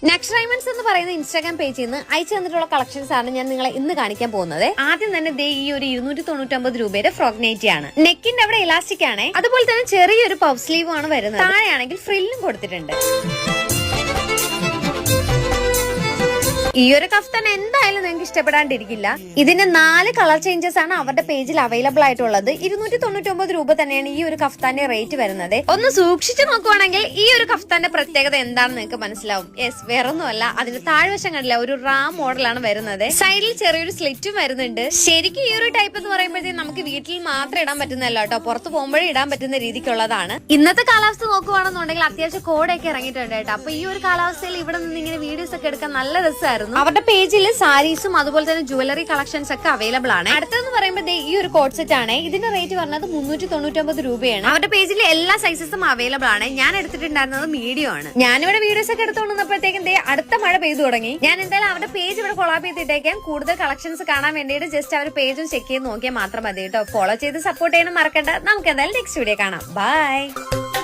Next diamonds എന്ന് പറയുന്ന Instagram പേജിൽ നിന്ന് അയച്ചു തന്നിട്ടുള്ള കളക്ഷൻസ് ആണ് ഞാൻ നിങ്ങളെ ഇന്ന് കാണിക്കാൻ പോകുന്നത്. ആദ്യം തന്നെ ദേ ഈ ഒരു 299 രൂപയുടെ ഫ്രോക്ക് നൈറ്റി ആണ്. നെക്കിന്റെ അവിടെ ഇലാസ്റ്റിക് ആണ്. അതുപോലെ തന്നെ ചെറിയൊരു പഫ് സ്ലീവ് ആണ് വരുന്നത്. താഴെയാണെങ്കിൽ ഫ്രില്ലും കൊടുത്തിട്ടുണ്ട്. ഈ ഒരു കഫ്താൻ എന്തായാലും നിങ്ങൾക്ക് ഇഷ്ടപ്പെടാണ്ടിരിക്കില്ല. ഇതിന് 4 കളർ ചേഞ്ചസ് ആണ് അവരുടെ പേജിൽ അവൈലബിൾ ആയിട്ടുള്ളത്. 299 രൂപ തന്നെയാണ് ഈ ഒരു കഫ്താന്റെ റേറ്റ് വരുന്നത്. ഒന്ന് സൂക്ഷിച്ചു നോക്കുവാണെങ്കിൽ ഈ ഒരു കഫ്താന്റെ പ്രത്യേകത എന്താണെന്ന് നിങ്ങൾക്ക് മനസ്സിലാവും. യെസ്, വേറൊന്നുമല്ല, അതിന്റെ താഴ്വശം കണ്ടില്ല, ഒരു റാം മോഡലാണ് വരുന്നത്. സൈഡിൽ ചെറിയൊരു സ്ലിറ്റും വരുന്നുണ്ട്. ശരിക്കും ഈ ഒരു ടൈപ്പ് എന്ന് പറയുമ്പോഴത്തേക്കും നമുക്ക് വീട്ടിൽ മാത്രം ഇടാൻ പറ്റുന്നതല്ല കേട്ടോ, പുറത്ത് പോകുമ്പോഴേ ഇടാൻ പറ്റുന്ന രീതിക്കുള്ളതാണ്. ഇന്നത്തെ കാലാവസ്ഥ നോക്കുവാണെന്നുണ്ടെങ്കിൽ അത്യാവശ്യം കോടയൊക്കെ ഇറങ്ങിയിട്ടുണ്ട് കേട്ടോ. അപ്പൊ ഈ ഒരു കാലാവസ്ഥയിൽ ഇവിടെ നിന്ന് ഇങ്ങനെ വീഡിയോസ് ഒക്കെ എടുക്കാൻ നല്ല രസമായിരുന്നു. അവരുടെ പേജിൽ സാരീസും അതുപോലെ തന്നെ ജുവലറി കളക്ഷൻസ് ഒക്കെ അവൈലബിൾ ആണ്. അടുത്തെന്ന് പറയുമ്പോൾ ഈ ഒരു കോഡ് സെറ്റ് ആണ്. ഇതിന്റെ റേറ്റ് പറഞ്ഞത് 399 രൂപയാണ്. അവരുടെ പേജിൽ എല്ലാ സൈസസും അവൈലബിൾ ആണ്. ഞാൻ എടുത്തിട്ടുണ്ടായിരുന്നത് മീഡിയം ആണ്. ഞാനിവിടെ വീഡിയോസ് ഒക്കെ എടുത്തുകൊണ്ടിരുന്നപ്പോഴത്തേക്കും അടുത്ത മഴ പെയ്തു തുടങ്ങി. ഞാൻ എന്തായാലും അവരുടെ പേജ് ഇവിടെ കൊളാബ് ചെയ്തിട്ടേക്കാം. കൂടുതൽ കളക്ഷൻസ് കാണാൻ വേണ്ടിയിട്ട് ജസ്റ്റ് അവരുടെ പേജും ചെക്ക് ചെയ്ത് നോക്കിയാൽ മാത്രം മതി കേട്ടോ. ഫോളോ ചെയ്ത് സപ്പോർട്ട് ചെയ്യാനും മറക്കണ്ട. നമുക്ക് എന്തായാലും നെക്സ്റ്റ് വീഡിയോ കാണാം. ബൈ.